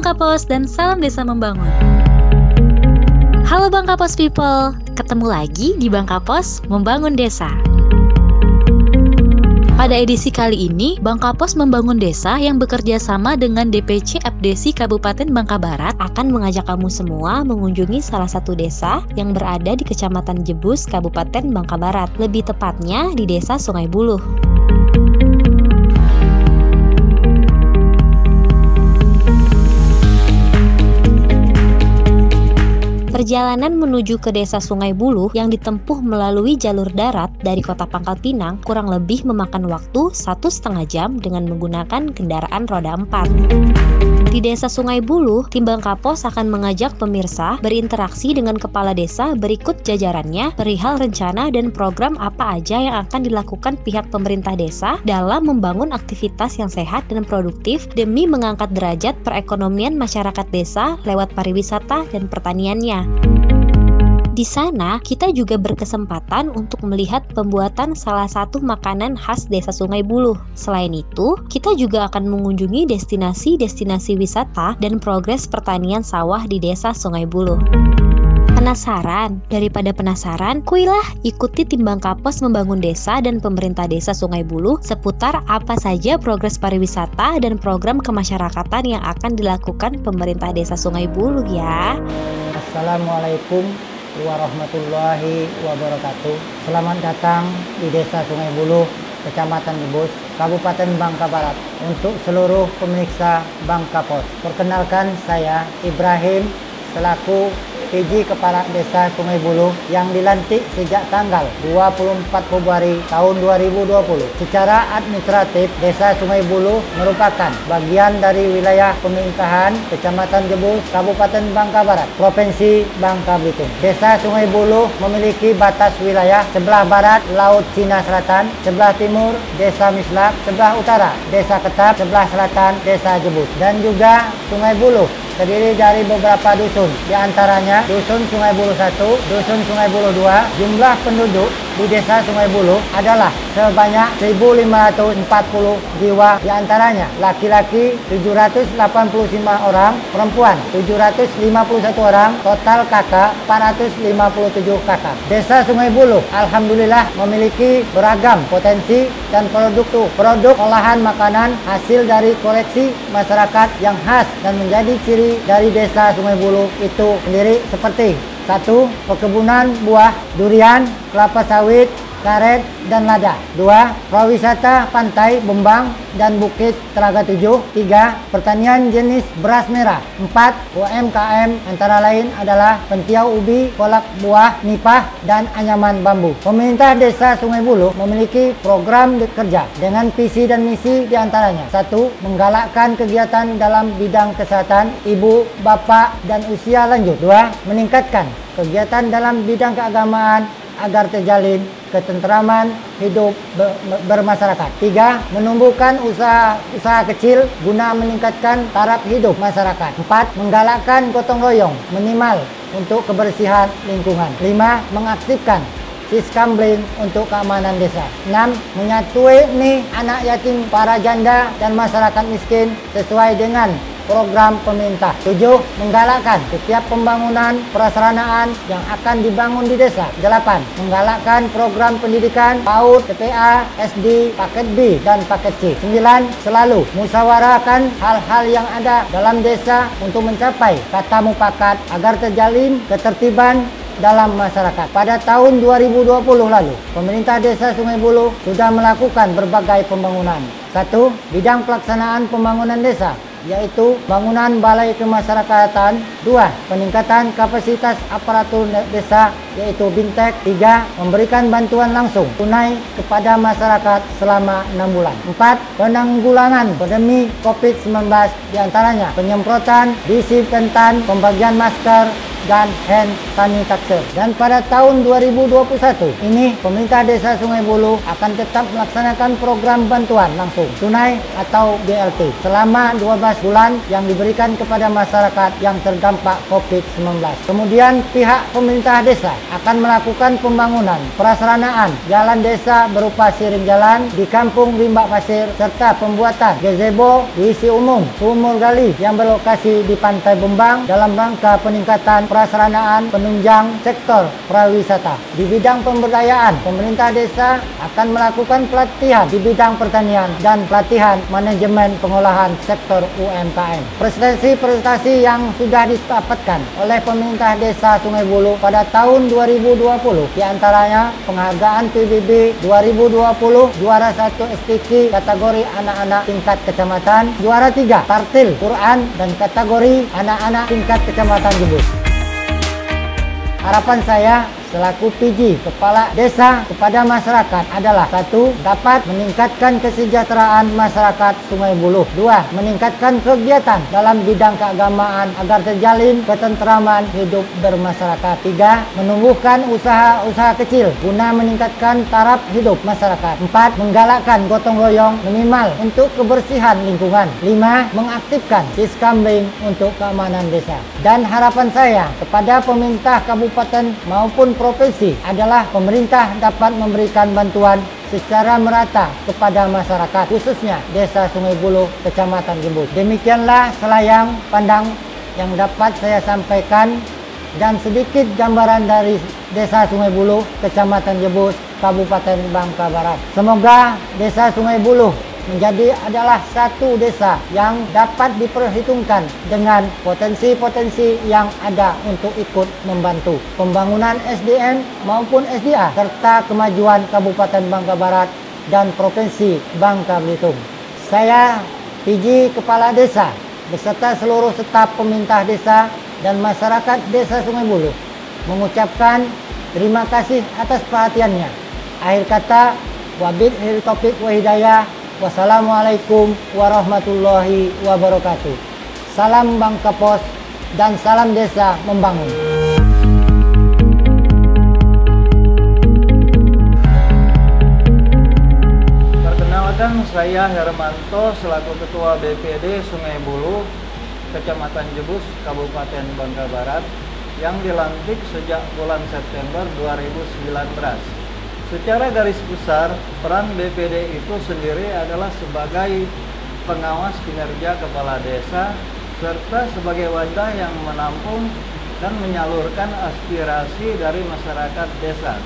Kapos dan salam desa membangun. Halo Bang Kapos people, ketemu lagi di Bang Kapos Membangun Desa. Pada edisi kali ini, Bang Kapos Membangun Desa yang bekerja sama dengan DPC Apdesi Kabupaten Bangka Barat akan mengajak kamu semua mengunjungi salah satu desa yang berada di Kecamatan Jebus, Kabupaten Bangka Barat, lebih tepatnya di Desa Sungai Buluh. Perjalanan menuju ke Desa Sungai Buluh yang ditempuh melalui jalur darat dari Kota Pangkal Pinang kurang lebih memakan waktu 1,5 jam dengan menggunakan kendaraan roda 4. Di Desa Sungai Buluh, tim Bang Kapos akan mengajak pemirsa berinteraksi dengan kepala desa berikut jajarannya perihal rencana dan program apa aja yang akan dilakukan pihak pemerintah desa dalam membangun aktivitas yang sehat dan produktif demi mengangkat derajat perekonomian masyarakat desa lewat pariwisata dan pertaniannya. Di sana, kita juga berkesempatan untuk melihat pembuatan salah satu makanan khas Desa Sungai Buluh. Selain itu, kita juga akan mengunjungi destinasi-destinasi wisata dan progres pertanian sawah di Desa Sungai Buluh. Penasaran? Daripada penasaran, kuilah ikuti tim Bang Kapos Membangun Desa dan pemerintah Desa Sungai Buluh seputar apa saja progres pariwisata dan program kemasyarakatan yang akan dilakukan pemerintah Desa Sungai Buluh ya. Assalamualaikum warahmatullahi wabarakatuh. Selamat datang di Desa Sungai Buluh, Kecamatan Jebus, Kabupaten Bangka Barat. Untuk seluruh pemirsa Bang Kapos, perkenalkan saya Ibrahim selaku PJ Kepala Desa Sungai Buluh yang dilantik sejak tanggal 24 Februari tahun 2020. Secara administratif, Desa Sungai Buluh merupakan bagian dari wilayah pemerintahan Kecamatan Jebus, Kabupaten Bangka Barat, Provinsi Bangka Belitung. Desa Sungai Buluh memiliki batas wilayah sebelah barat Laut Cina Selatan, sebelah timur Desa Mislak, sebelah utara Desa Ketap, sebelah selatan Desa Jebus. Dan juga Sungai Buluh terdiri dari beberapa dusun, di antaranya Dusun Sungai Buluh 1, Dusun Sungai Buluh 2. Jumlah penduduk di Desa Sungai Buluh adalah sebanyak 1.540 jiwa, di antaranya laki-laki 785 orang, perempuan 751 orang, total kakak 457 kakak. Desa Sungai Buluh alhamdulillah memiliki beragam potensi dan produk olahan makanan hasil dari koleksi masyarakat yang khas dan menjadi ciri dari Desa Sungai Buluh itu sendiri seperti: 1. Perkebunan buah, durian, kelapa sawit, karet, dan lada. 2. Pariwisata pantai, Bembang, dan Bukit Telaga 7. 3. Pertanian jenis beras merah. 4. UMKM antara lain adalah pentiau ubi, kolak buah, nipah, dan anyaman bambu. Pemerintah Desa Sungai Buluh memiliki program kerja dengan visi dan misi diantaranya: 1. Menggalakkan kegiatan dalam bidang kesehatan ibu, bapak, dan usia lanjut. 2. Meningkatkan kegiatan dalam bidang keagamaan agar terjalin ketentraman hidup bermasyarakat. 3. Menumbuhkan usaha kecil guna meningkatkan taraf hidup masyarakat. 4. Menggalakkan gotong royong minimal untuk kebersihan lingkungan. 5. Mengaktifkan Siskamling untuk keamanan desa. 6. Menyatui anak yatim, para janda, dan masyarakat miskin sesuai dengan program pemerintah. 7. Menggalakkan setiap pembangunan prasaranaan yang akan dibangun di desa. 8. Menggalakkan program pendidikan PAUD, TPA, SD, paket B, dan paket C. 9. Selalu musyawarahkan hal-hal yang ada dalam desa untuk mencapai kata mufakat agar terjalin ketertiban dalam masyarakat. Pada tahun 2020 lalu, pemerintah Desa Sungai Buluh sudah melakukan berbagai pembangunan. 1. Bidang pelaksanaan pembangunan desa, yaitu bangunan balai kemasyarakatan. 2. Peningkatan kapasitas aparatur desa, yaitu Bintek. 3. Memberikan bantuan langsung tunai kepada masyarakat selama 6 bulan. 4. Penanggulangan pandemi COVID-19, diantaranya penyemprotan disinfektan, pembagian masker, dan hand sanitizer. Dan pada tahun 2021 ini pemerintah Desa Sungai Buloh akan tetap melaksanakan program bantuan langsung tunai atau BLT selama 12 bulan yang diberikan kepada masyarakat yang terdampak COVID-19. Kemudian pihak pemerintah desa akan melakukan pembangunan prasarana jalan desa berupa siring jalan di Kampung Limbak Pasir serta pembuatan gazebo diisi umum sumur gali yang berlokasi di Pantai Bembang dalam rangka peningkatan prasarana penunjang sektor pariwisata. Di bidang pemberdayaan, pemerintah desa akan melakukan pelatihan di bidang pertanian dan pelatihan manajemen pengolahan sektor UMKM. Prestasi-prestasi yang sudah didapatkan oleh pemerintah Desa Sungai Buloh pada tahun 2020 diantaranya penghargaan PBB 2020 juara 1 STQ kategori anak-anak tingkat kecamatan, juara 3 Tartil Quran dan kategori anak-anak tingkat kecamatan Jebus. Harapan saya selaku PJ Kepala Desa kepada masyarakat adalah 1. Dapat meningkatkan kesejahteraan masyarakat Sungai Buloh. 2. Meningkatkan kegiatan dalam bidang keagamaan agar terjalin ketentraman hidup bermasyarakat. 3. Menumbuhkan usaha-usaha kecil guna meningkatkan taraf hidup masyarakat. 4. Menggalakkan gotong royong minimal untuk kebersihan lingkungan. 5. Mengaktifkan Siskambling untuk keamanan desa. Dan harapan saya kepada pemerintah kabupaten maupun provinsi adalah pemerintah dapat memberikan bantuan secara merata kepada masyarakat, khususnya Desa Sungai Buloh, Kecamatan Jebus. Demikianlah selayang pandang yang dapat saya sampaikan dan sedikit gambaran dari Desa Sungai Buloh, Kecamatan Jebus, Kabupaten Bangka Barat. Semoga Desa Sungai Buloh adalah satu desa yang dapat diperhitungkan dengan potensi-potensi yang ada untuk ikut membantu pembangunan SDM maupun SDA serta kemajuan Kabupaten Bangka Barat dan Provinsi Bangka Belitung. Saya PJ Kepala Desa beserta seluruh staf pemerintah desa dan masyarakat Desa Sungai Buloh mengucapkan terima kasih atas perhatiannya. Akhir kata, wabillahi taufiq wa hidayah. Wassalamualaikum warahmatullahi wabarakatuh. Salam Bangka Pos dan salam desa membangun. Perkenalkan, saya Hermanto selaku Ketua BPD Sungai Buloh, Kecamatan Jebus, Kabupaten Bangka Barat yang dilantik sejak bulan September 2019. Secara garis besar, peran BPD itu sendiri adalah sebagai pengawas kinerja kepala desa serta sebagai wadah yang menampung dan menyalurkan aspirasi dari masyarakat desa.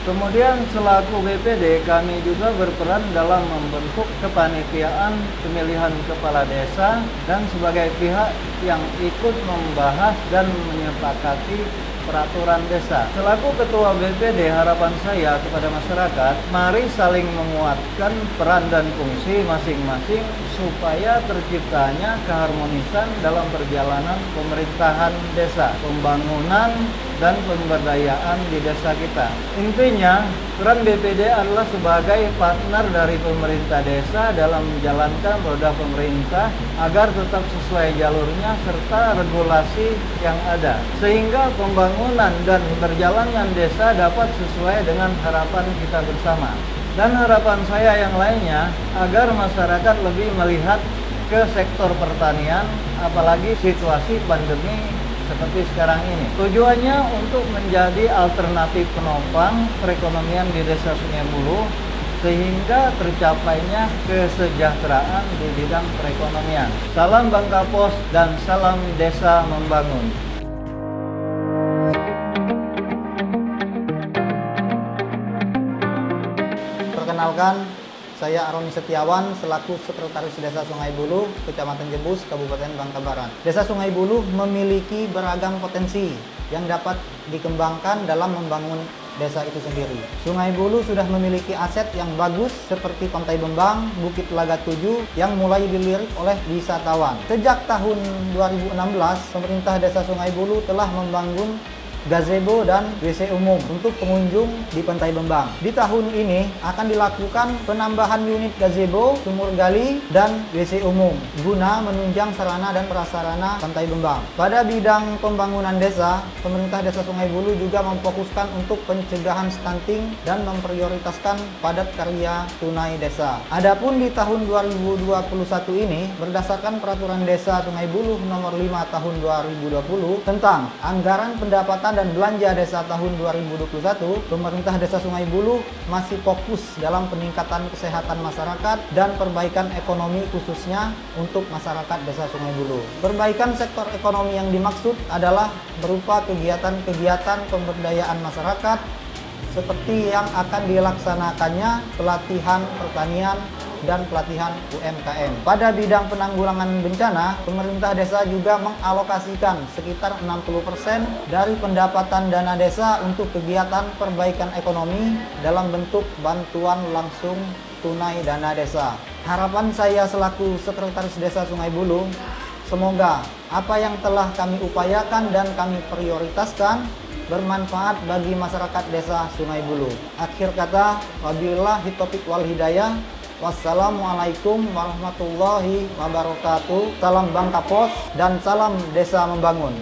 Kemudian selaku BPD kami juga berperan dalam membentuk kepanitiaan pemilihan kepala desa dan sebagai pihak yang ikut membahas dan menyepakati peraturan desa. Selaku Ketua BPD, harapan saya kepada masyarakat, mari saling menguatkan peran dan fungsi masing-masing supaya terciptanya keharmonisan dalam perjalanan pemerintahan desa, pembangunan dan pemberdayaan di desa kita. Intinya, peran BPD adalah sebagai partner dari pemerintah desa dalam menjalankan roda pemerintah agar tetap sesuai jalurnya serta regulasi yang ada, sehingga pembangunan dan berjalannya desa dapat sesuai dengan harapan kita bersama. Dan harapan saya yang lainnya agar masyarakat lebih melihat ke sektor pertanian, apalagi situasi pandemi seperti sekarang ini. Tujuannya untuk menjadi alternatif penopang perekonomian di Desa Sungai Buloh sehingga tercapainya kesejahteraan di bidang perekonomian. Salam Bangka Pos dan salam desa membangun. Perkenalkan, saya Aroni Setiawan selaku Sekretaris Desa Sungai Buloh, Kecamatan Jebus, Kabupaten Bangka Barat. Desa Sungai Buloh memiliki beragam potensi yang dapat dikembangkan dalam membangun desa itu sendiri. Sungai Buloh sudah memiliki aset yang bagus seperti Pantai Bembang, Bukit Laga 7 yang mulai dilirik oleh wisatawan. Sejak tahun 2016, pemerintah Desa Sungai Buloh telah membangun gazebo, dan WC umum untuk pengunjung di Pantai Bembang. Di tahun ini akan dilakukan penambahan unit gazebo, sumur gali, dan WC umum guna menunjang sarana dan prasarana Pantai Bembang. Pada bidang pembangunan desa, pemerintah Desa Sungai Buluh juga memfokuskan untuk pencegahan stunting dan memprioritaskan padat karya tunai desa. Adapun di tahun 2021 ini, berdasarkan Peraturan Desa Sungai Buluh Nomor 5 Tahun 2020 tentang Anggaran Pendapatan dan Belanja Desa tahun 2021, pemerintah Desa Sungai Buluh masih fokus dalam peningkatan kesehatan masyarakat dan perbaikan ekonomi khususnya untuk masyarakat Desa Sungai Buluh. Perbaikan sektor ekonomi yang dimaksud adalah berupa kegiatan-kegiatan pemberdayaan masyarakat seperti yang akan dilaksanakannya pelatihan pertanian dan pelatihan UMKM. Pada bidang penanggulangan bencana, pemerintah desa juga mengalokasikan sekitar 60% dari pendapatan dana desa untuk kegiatan perbaikan ekonomi dalam bentuk bantuan langsung tunai dana desa. Harapan saya selaku Sekretaris Desa Sungai Buluh, semoga apa yang telah kami upayakan dan kami prioritaskan bermanfaat bagi masyarakat Desa Sungai Buluh. Akhir kata, wabillahi taufiq wal hidayah. Wassalamualaikum warahmatullahi wabarakatuh. Salam Bangka Pos dan salam Desa Membangun.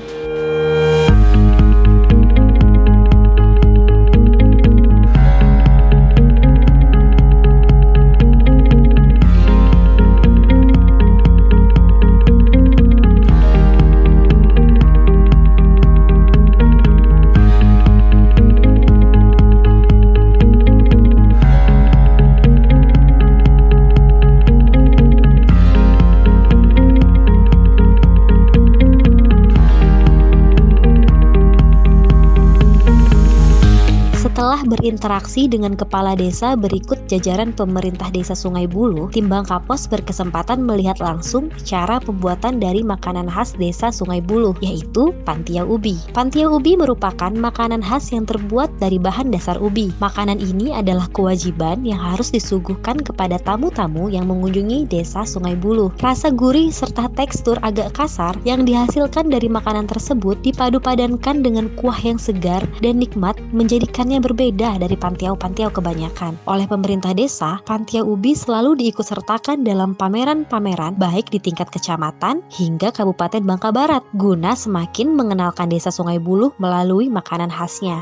Setelah berinteraksi dengan kepala desa berikut jajaran pemerintah Desa Sungai Buluh, tim Bangkapos berkesempatan melihat langsung cara pembuatan dari makanan khas Desa Sungai Buluh, yaitu pantiau ubi. Pantiau ubi merupakan makanan khas yang terbuat dari bahan dasar ubi. Makanan ini adalah kewajiban yang harus disuguhkan kepada tamu-tamu yang mengunjungi Desa Sungai Buluh. Rasa gurih serta tekstur agak kasar yang dihasilkan dari makanan tersebut dipadu-padankan dengan kuah yang segar dan nikmat, menjadikannya berbeda dari pantiau-pantiau kebanyakan. Oleh pemerintah desa, pantiau ubi selalu diikutsertakan dalam pameran-pameran baik di tingkat kecamatan hingga Kabupaten Bangka Barat guna semakin mengenalkan Desa Sungai Buluh melalui makanan khasnya.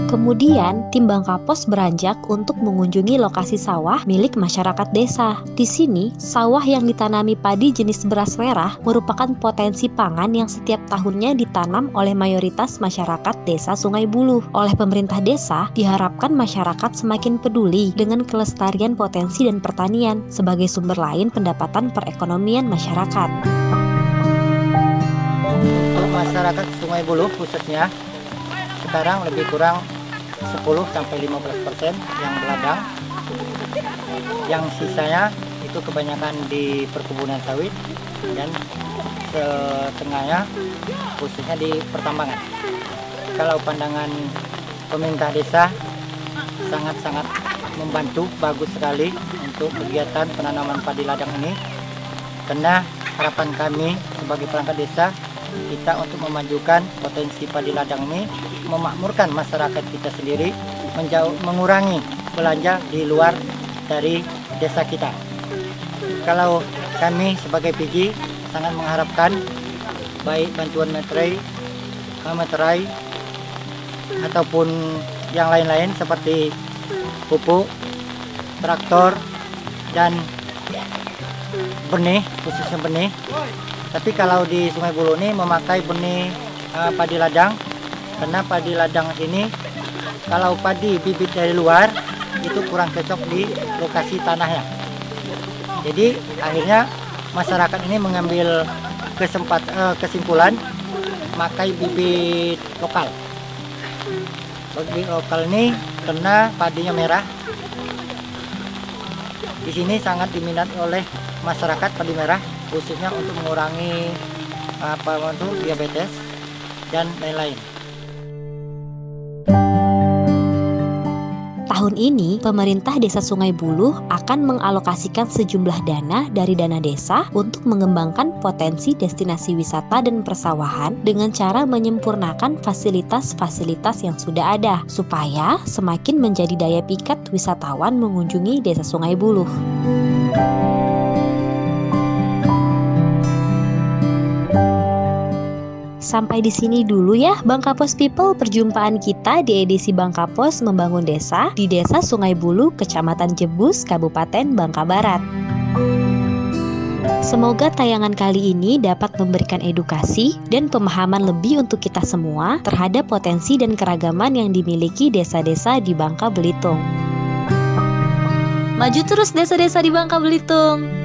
Kemudian, tim Bangkapos beranjak untuk mengunjungi lokasi sawah milik masyarakat desa. Di sini, sawah yang ditanami padi jenis beras merah merupakan potensi pangan yang setiap tahunnya ditanam oleh mayoritas masyarakat Desa Sungai Buluh. Oleh pemerintah desa, diharapkan masyarakat semakin peduli dengan kelestarian potensi dan pertanian sebagai sumber lain pendapatan perekonomian masyarakat. Untuk masyarakat Sungai Buluh khususnya, sekarang lebih kurang 10-15% yang beladang, yang sisanya itu kebanyakan di perkebunan sawit dan setengahnya khususnya di pertambangan. Kalau pandangan pemerintah desa sangat-sangat membantu, bagus sekali untuk kegiatan penanaman padi ladang ini, karena harapan kami sebagai perangkat desa kita untuk memajukan potensi padi ladang ini, memakmurkan masyarakat kita sendiri, mengurangi belanja di luar dari desa kita. Kalau kami sebagai PJ sangat mengharapkan baik bantuan materai ataupun yang lain-lain seperti pupuk, traktor, dan benih, khususnya benih. Tapi kalau di Sungai Buluh ini memakai benih padi ladang, karena padi ladang ini kalau padi bibit dari luar itu kurang cocok di lokasi tanahnya. Jadi akhirnya masyarakat ini mengambil kesimpulan memakai bibit lokal. Bibit lokal ini karena padinya merah, Di sini sangat diminati oleh masyarakat Padimerah, khususnya untuk mengurangi diabetes dan lain-lain. Tahun ini, pemerintah Desa Sungai Buluh akan mengalokasikan sejumlah dana dari dana desa untuk mengembangkan potensi destinasi wisata dan persawahan dengan cara menyempurnakan fasilitas-fasilitas yang sudah ada, supaya semakin menjadi daya pikat wisatawan mengunjungi Desa Sungai Buluh. Sampai di sini dulu ya Bangkapos People, perjumpaan kita di edisi Bangkapos Membangun Desa di Desa Sungai Buluh, Kecamatan Jebus, Kabupaten Bangka Barat. Semoga tayangan kali ini dapat memberikan edukasi dan pemahaman lebih untuk kita semua terhadap potensi dan keragaman yang dimiliki desa-desa di Bangka Belitung. Maju terus desa-desa di Bangka Belitung!